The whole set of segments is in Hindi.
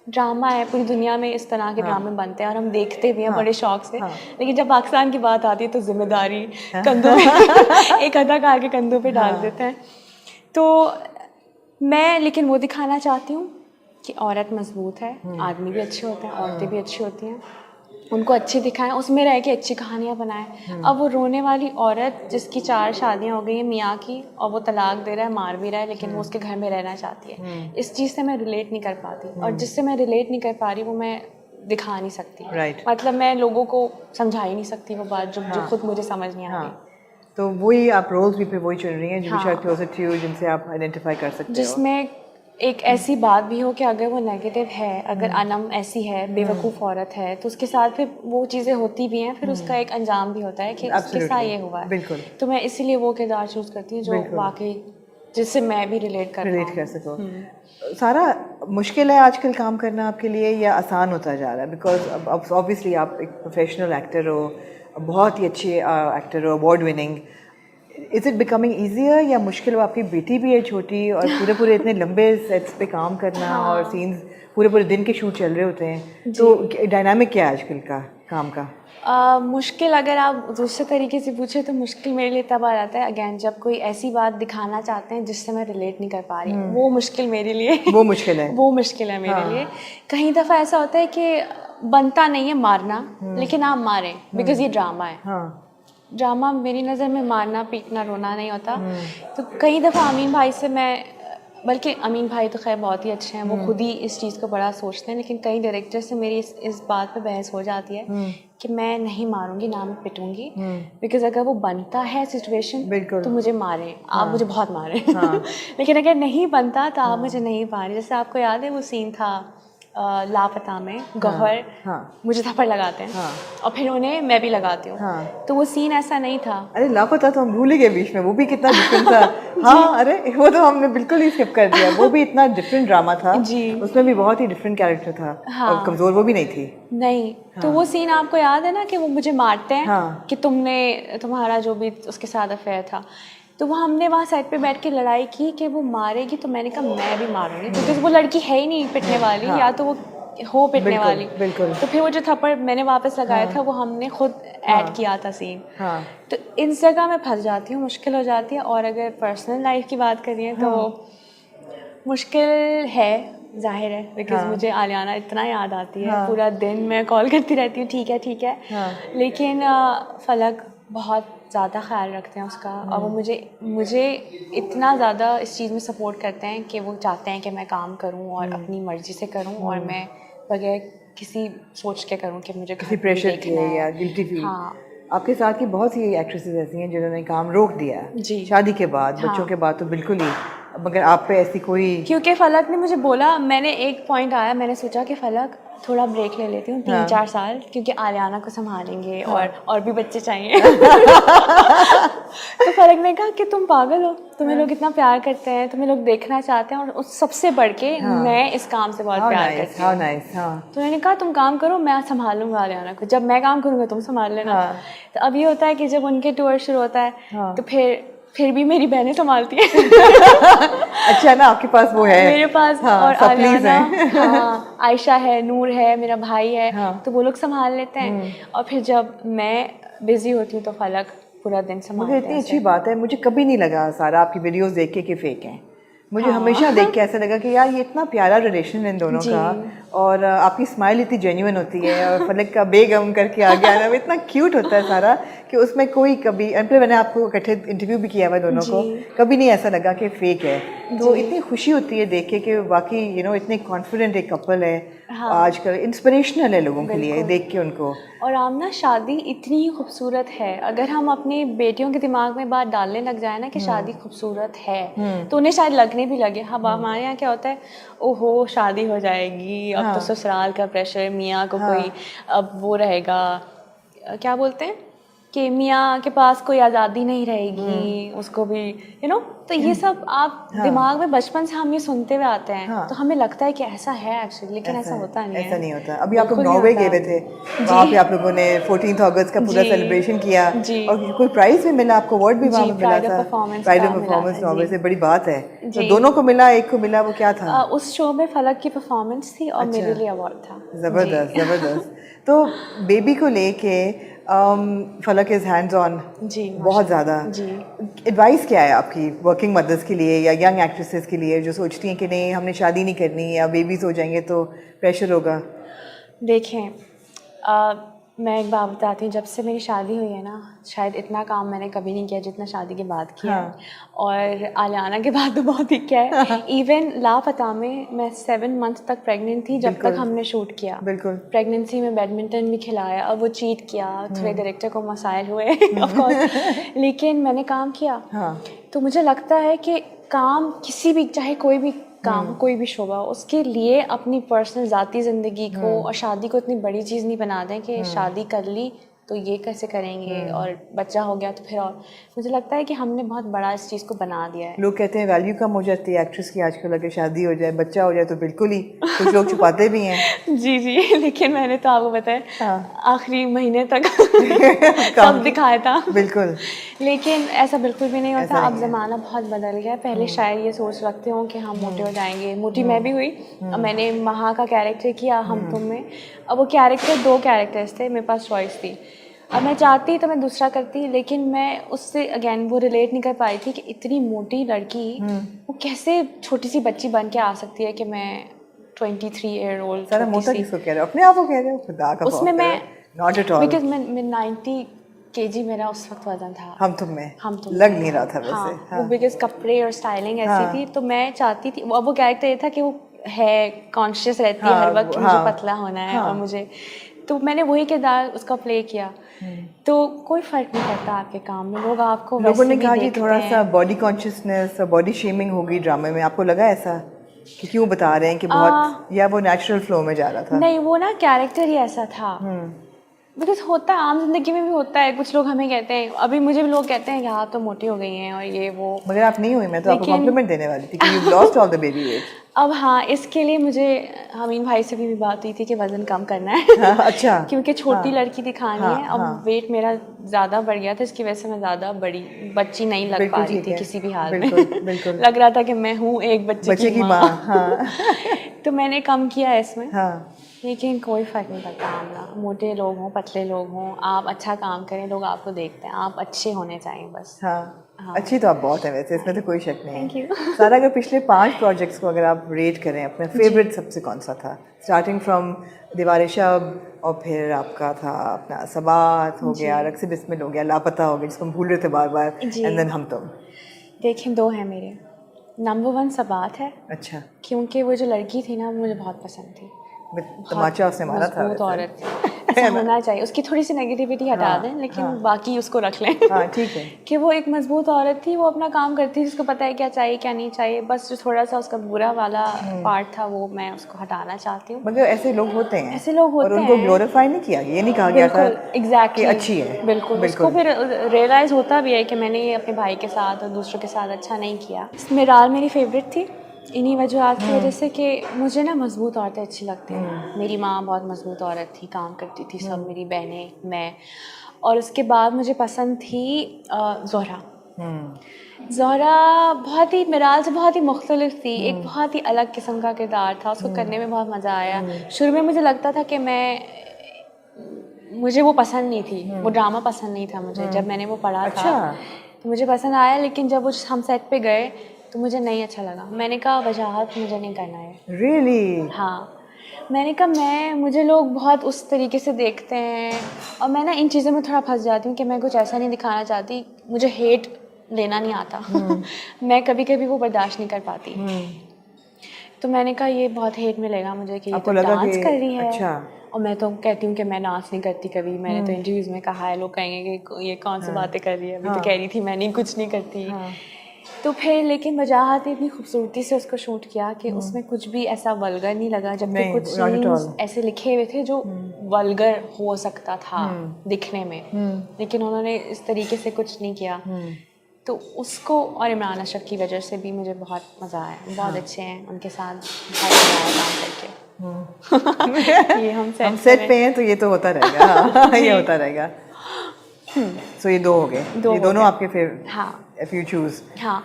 ड्रामा है, पूरी दुनिया में इस तरह के ड्रामे बनते हैं और हम देखते भी हैं बड़े शौक से। हाँ। लेकिन जब पाकिस्तान की बात आती है तो जिम्मेदारी कंधों पे एक अदाकार के कंधों पे डाल देते हैं। तो मैं लेकिन वो दिखाना चाहती हूँ कि औरत मजबूत है, आदमी भी अच्छे होते हैं, औरतें भी अच्छी होती हैं, उनको अच्छी दिखाएं, उसमें रह के अच्छी कहानियाँ बनाएं। अब वो रोने वाली औरत जिसकी 4 शादियाँ हो गई हैं मियाँ की और वो तलाक दे रहा है, मार भी रहा है, लेकिन वो उसके घर में रहना चाहती है, इस चीज़ से मैं रिलेट नहीं कर पाती। और जिससे मैं रिलेट नहीं कर पा रही वो मैं दिखा नहीं सकती। मतलब मैं लोगों को समझा ही नहीं सकती वो बात जो खुद मुझे समझ नहीं आ रही। तो वही आप रोल्स भी पे वही चुन रही हैं जो शायद क्लोजर टू यू, जिनसे आप आइडेंटिफाई कर सकते हो, जिसमें एक ऐसी बात भी हो कि अगर वो नेगेटिव है, अगर अनम ऐसी है, बेवकूफ़ औरत है, तो उसके साथ फिर वो चीज़ें होती भी हैं, फिर उसका एक अंजाम भी होता है कि उसके साथ ये हुआ है। बिल्कुल। तो मैं इसीलिए वो किरदार चूज़ करती हूँ जो वाकई जिससे मैं भी रिलेट कर सको। सारा मुश्किल है आजकल काम करना आपके लिए या आसान होता जा रहा है? बिकॉज अब ऑब्वियसली आप एक प्रोफेशनल एक्टर हो, बहुत ही अच्छे एक्टर हो, award winning. Is it becoming easier या मुश्किल? आपकी बेटी भी है छोटी और पूरे इतने लंबे सेट्स पे काम करना और सीन्स पूरे दिन के शूट चल रहे होते हैं, तो डायनामिक क्या है आजकल का काम का? मुश्किल अगर आप दूसरे तरीके से पूछे तो मुश्किल मेरे लिए तब आ जाता है अगेन जब कोई ऐसी बात दिखाना चाहते हैं जिससे मैं रिलेट नहीं कर पा रही। वो मुश्किल मेरे लिए वो मुश्किल है वो मुश्किल है मेरे लिए। कहीं दफ़ा ऐसा होता है कि बनता नहीं है मारना, लेकिन आप मारें बिकॉज ये ड्रामा है। ड्रामा मेरी नज़र में मारना पीटना रोना नहीं होता। तो कई दफ़ा अमीन भाई से मैं, बल्कि अमीन भाई तो खैर बहुत ही अच्छे हैं, वो खुद ही इस चीज़ को बड़ा सोचते हैं, लेकिन कई डायरेक्टर से मेरी इस बात पे बहस हो जाती है कि मैं नहीं मारूंगी ना मैं पिटूंगी, बिकॉज अगर वो बनता है सिचुएशन तो मुझे मारें, आप मुझे बहुत मारें। लेकिन अगर नहीं बनता तो आप मुझे नहीं मारें। जैसे आपको याद है वो सीन था लापता में गौहर मुझे थप्पड़ लगाते हैं और फिर उन्हें मैं भी लगाती हूँ, तो वो सीन ऐसा नहीं था। अरे लापता तो हम भूल ही गए बीच में, वो भी कितना डिफरेंट था। अरे वो तो हमने बिल्कुल ही स्किप कर दिया। वो भी इतना डिफरेंट ड्रामा था जी, उसमें भी बहुत ही डिफरेंट कैरेक्टर था। और कमजोर वो भी नहीं थी। नहीं तो वो सीन आपको याद है ना कि वो मुझे मारते हैं कि तुम्हारा जो भी उसके साथ अफेयर था, तो वो हमने वहाँ साइड पे बैठ के लड़ाई की कि वो मारेगी, तो मैंने कहा मैं भी मारूंगी क्योंकि वो लड़की है ही नहीं पिटने वाली, या तो वो हो पिटने वाली। तो फिर वो जो थप्पड़ मैंने वापस लगाया था वो हमने खुद ऐड किया था सीन। तो इन जगह मैं फंस जाती हूँ, मुश्किल हो जाती है। और अगर पर्सनल लाइफ की बात करिए तो मुश्किल है, जाहिर है, बिकॉज मुझे आलियाना इतना याद आती है, पूरा दिन मैं कॉल करती रहती हूँ ठीक है। लेकिन फलक बहुत ज़्यादा ख्याल रखते हैं उसका, और वो मुझे इतना ज़्यादा इस चीज़ में सपोर्ट करते हैं कि वो चाहते हैं कि मैं काम करूं और अपनी मर्ज़ी से करूं और मैं बगैर किसी सोच के करूं कि मुझे किसी प्रेशर के या गिल्टी फील। आपके साथ की बहुत सी एक्ट्रेसेस ऐसी हैं जिन्होंने काम रोक दिया जी, शादी के बाद, बच्चों के बाद तो बिल्कुल ही, मगर आप पे ऐसी कोई? क्योंकि फलक ने मुझे बोला, मैंने एक पॉइंट आया, मैंने सोचा कि फलक थोड़ा ब्रेक ले लेती हूँ 3-4 साल, क्योंकि आलियाना को संभालेंगे और भी बच्चे चाहिए। तो फलक ने कहा कि तुम पागल हो, तुम्हें लोग इतना प्यार करते हैं, तुम्हें लोग देखना चाहते हैं, और उस सबसे बढ़ के मैं इस काम से बहुत प्यार करती हूँ। तो मैंने कहा तुम काम करो, मैं संभालूंगा आलियाना को, जब मैं काम करूँगा तुम संभाल लेना। तो अब ये होता है कि जब उनके टूर शुरू होता है तो फिर भी मेरी बहनें संभालती हैं। अच्छा ना, आपके पास वो है मेरे पास, और आलियाना, आयशा है, नूर है, मेरा भाई है, तो वो लोग संभाल लेते हैं। और फिर जब मैं बिजी होती हूँ तो फलक पूरा दिन संभालते हैं। इतनी अच्छी बात है, मुझे कभी नहीं लगा सारा आपकी वीडियोस देख के कि फेक हैं। मुझे हमेशा देख के ऐसा लगा कि यार ये इतना प्यारा रिलेशन है इन दोनों का, और आपकी स्माइल इतनी जेन्युइन होती है, और फलक का बेगम करके आ गया ना, इतना क्यूट होता है सारा कि उसमें कोई कभी, मैंने आपको इकट्ठे इंटरव्यू भी किया हुआ दोनों को, कभी नहीं ऐसा लगा कि फेक है। तो इतनी खुशी होती है देख के कि वाकई इतने कॉन्फिडेंट एक कपल है। आजकल इंस्पिरेशनल है लोगों के लिए देख के उनको। और आमना, शादी इतनी ही खूबसूरत है, अगर हम अपनी बेटियों के दिमाग में बात डालने लग जाए ना कि शादी खूबसूरत है, तो उन्हें शायद लगने भी लगे। हाँ, हमारे यहाँ क्या होता है, ओहो शादी हो जाएगी, अब तो ससुराल का प्रेशर, मियाँ को कोई अब वो रहेगा, क्या बोलते हैं, कि मियाँ के पास कोई आज़ादी नहीं रहेगी, उसको भी तो ये सब आप दिमाग में बचपन से हम ये सुनते हुए आते हैं, तो हमें लगता है कि ऐसा है एक्चुअली, लेकिन ऐसा होता नहीं है। ऐसा नहीं होता। अभी आप लोग नॉर्वे गए हुए थे, वहाँ पे आप लोगों ने 14 अगस्त का पूरा सेलिब्रेशन किया और कोई प्राइज भी मिला आपको, अवार्ड भी वहाँ पे मिला था, प्राइड ऑफ परफॉर्मेंस नॉर्वे से, बड़ी बात है। तो दोनों को मिला, एक को मिला, वो क्या था? उस शो में फलक की परफॉर्मेंस थी और मेरे लिए अवार्ड था। ज़बरदस्त ज़बरदस्त। तो बेबी को लेके फलक इज़ हैंड्स ऑन बहुत ज़्यादा। एडवाइस क्या है आपकी वर्किंग मदर्स के लिए या यंग एक्ट्रेसेस के लिए जो सोचती हैं कि नहीं हमने शादी नहीं करनी या बेबीज़ हो जाएंगे तो प्रेशर होगा? देखें, मैं एक बात बताती हूँ, जब से मेरी शादी हुई है ना, शायद इतना काम मैंने कभी नहीं किया जितना शादी के बाद किया है। और आलियाना के बाद तो बहुत ही किया है। इवन लापता में मैं 7 मंथ तक प्रेग्नेंट थी जब तक हमने शूट किया। बिल्कुल। प्रेगनेंसी में बैडमिंटन भी खिलाया, अब वो चीट किया, थोड़े डायरेक्टर को मसाइल हुए ऑफ कोर्स, लेकिन मैंने काम किया। तो मुझे लगता है कि काम किसी भी, चाहे कोई भी काम, कोई भी शोबा, उसके लिए अपनी पर्सनल ज़ाती ज़िंदगी को और शादी को इतनी बड़ी चीज़ नहीं बना दें कि शादी कर ली तो ये कैसे करेंगे और बच्चा हो गया तो फिर। और मुझे लगता है कि हमने बहुत बड़ा इस चीज़ को बना दिया है। लोग कहते हैं वैल्यू कम हो जाती है एक्ट्रेस की आजकल, अगर शादी हो जाए, बच्चा हो जाए तो बिल्कुल ही, कुछ लोग छुपाते भी हैं। जी लेकिन मैंने तो आपको बताया आखिरी महीने तक सब दिखाया था। बिल्कुल। लेकिन ऐसा बिल्कुल भी नहीं होता। अब ज़माना बहुत बदल गया है। पहले शायद ये सोच रखते हों कि हम मोटे हो जाएंगे, मोटी मैं भी हुई। मैंने महा का कैरेक्टर किया हम तुम में। अब वो कैरेक्टर 2 कैरेक्टर्स थे, मेरे पास चॉइस थी। अब मैं चाहती तो मैं दूसरा करती, लेकिन मैं उससे अगेन वो रिलेट नहीं कर पाई थी कि इतनी मोटी लड़की वो कैसे छोटी सी बच्ची बन के आ सकती है कि मैं 23 ईयर ओल्ड। सारा मोटा किसको कह रहे हो, अपने आप को कह रहे हो? खुदा का उसमें मैं नॉट एट ऑल, बिकॉज मैं 90 kg मेरा उस वक्त वजन था। हम तुम लग नहीं रहा था वैसे। वो बिकॉज कपड़े और स्टाइलिंग ऐसी थी, तो मैं चाहती थी। वो कैरेक्टर ये था कि वो है कॉन्शियस रहती है हर वक्त मुझे पतला होना है और मुझे, तो मैंने वही किरदार उसका प्ले किया। तो कोई फर्क नहीं पड़ता आपके काम में, लोग आपको लोगों ने कहा कि थोड़ा सा बॉडी कॉन्शियसनेस और बॉडी शेमिंग होगी ड्रामे में, आपको लगा ऐसा कि क्यों बता रहे हैं कि बहुत, या वो नेचुरल फ्लो में जा रहा था? नहीं, वो ना कैरेक्टर ही ऐसा था। बिकॉज होता है, आम जिंदगी में भी होता है। कुछ लोग हमें कहते हैं, अभी मुझे भी लोग कहते हैं कि आप तो मोटी हो गई हैं और ये वो, मगर आप नहीं हुई। मैं तो आपको कॉम्प्लीमेंट देने वाली थी कि you lost all the baby weight. अब हाँ, इसके लिए मुझे हमीन भाई से भी बात हुई थी कि वज़न कम करना है। अच्छा। क्योंकि छोटी लड़की दिखानी है। अब वेट मेरा ज़्यादा बढ़ गया था, इसकी वजह से मैं ज़्यादा बड़ी बच्ची नहीं लग पा रही थी किसी भी हाल में। लग रहा था कि मैं हूँ एक बच्चे की माँ। तो मैंने कम किया इसमें। लेकिन कोई फ़र्क नहीं पड़ता आमना, मोटे लोग हों पतले लोग हों, आप अच्छा काम करें, लोग आपको देखते हैं, आप अच्छे होने चाहिए बस। अच्छी तो आप बहुत हैं वैसे, इसमें तो कोई शक नहीं है। सारा, अगर पिछले 5 प्रोजेक्ट्स को अगर आप रेट करें, अपना फेवरेट सबसे कौन सा था? स्टार्टिंग फ्रॉम दीवार शब, और फिर आपका था अपना सबात हो गया, रक्स बिस्मिल हो गया, लापता हो गया जिसको हम भूल रहे थे बार बार, एंड देन हम तुम। देखें, 2 हैं मेरे। नंबर 1 सबात है। अच्छा। क्योंकि वो जो लड़की थी ना, मुझे बहुत पसंद थी। तमाचा उसने मारा था। बहुत औरत ऐसा होना चाहिए। उसकी थोड़ी सी नेगेटिविटी हटा दें, लेकिन बाकी उसको रख लें। ठीक है। कि वो एक मजबूत औरत थी, वो अपना काम करती थी, उसको पता है क्या चाहिए क्या नहीं चाहिए। बस जो थोड़ा सा उसका बुरा वाला पार्ट था, वो मैं उसको हटाना चाहती हूँ। मगर ऐसे लोग होते हैं, ऐसे लोग होते हैं, और उनको ग्लोरीफाई नहीं किया, ये नहीं कहा गया था एग्जैक्टली अच्छी है। बिल्कुल। उसको फिर रियलाइज होता भी है कि मैंने ये अपने भाई के साथ और दूसरों के साथ अच्छा नहीं किया। मिराल मेरी फेवरेट थी इन्हीं वजह की वजह से कि मुझे ना मजबूत औरतें अच्छी लगती हैं। मेरी माँ बहुत मजबूत औरत थी, काम करती थी, सब मेरी बहनें, मैं। और उसके बाद मुझे पसंद थी ज़ोहरा। ज़ोहरा बहुत ही, मिराल से बहुत ही मुख्तलिफ थी, एक बहुत ही अलग किस्म का किरदार था, उसको करने में बहुत मज़ा आया। शुरू में मुझे लगता था कि मुझे वो पसंद नहीं थी, वो ड्रामा पसंद नहीं था मुझे। जब मैंने वो पढ़ा था तो मुझे पसंद आया, लेकिन जब वो हम सेट पे गए तो मुझे नहीं अच्छा लगा। मैंने कहा वजाहत मुझे नहीं करना है। Really? हाँ, मैंने कहा मुझे लोग बहुत उस तरीके से देखते हैं और मैं ना इन चीज़ों में थोड़ा फंस जाती हूँ कि मैं कुछ ऐसा नहीं दिखाना चाहती, मुझे हेट लेना नहीं आता। मैं कभी कभी वो बर्दाश्त नहीं कर पाती। तो मैंने कहा ये बहुत हेट मिलेगा मुझे कि तो डांस कर रही है। अच्छा। और मैं तो कहती हूँ कि मैं डांस नहीं करती कभी। मैंने तो इंटरव्यूज़ में कहा है, लोग कहेंगे कि ये कौन सी बातें कर रही है, अभी तो कह रही थी मैं नहीं कुछ नहीं करती। तो फिर लेकिन वजाहत ने इतनी खूबसूरती से उसको शूट किया कि उसमें कुछ भी ऐसा वल्गर नहीं लगा, जबकि नहीं, कुछ not at सीन्स all. ऐसे लिखे हुए थे जो वल्गर हो सकता था दिखने में, लेकिन उन्होंने इस तरीके से कुछ नहीं किया। तो उसको और इमरान अशरफ की वजह से भी मुझे बहुत मज़ा आया, बहुत अच्छे हैं, उनके साथ बहुत मज़ा आया काम करके। ये हम हम सेट सेट पे हैं तो ये तो होता रहेगा। ये होता रहेगा। सो ये 2 हो गए, ये दोनों आपके फिर हाँ if you choose। हाँ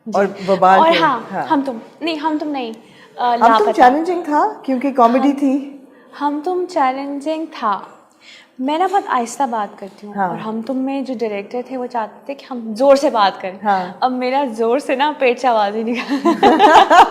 और वबाल और के हाँ, हम तुम नहीं हम तुम लापता। चैलेंजिंग था क्योंकि कॉमेडी थी। हम तुम चैलेंजिंग था, मैं ना बहुत आहिस्ता बात करती हूँ, हाँ। और हम तुम में जो डायरेक्टर थे वो चाहते थे कि हम जोर से बात करें। हाँ। अब मेरा जोर से ना पेट से आवाज़ ही निकल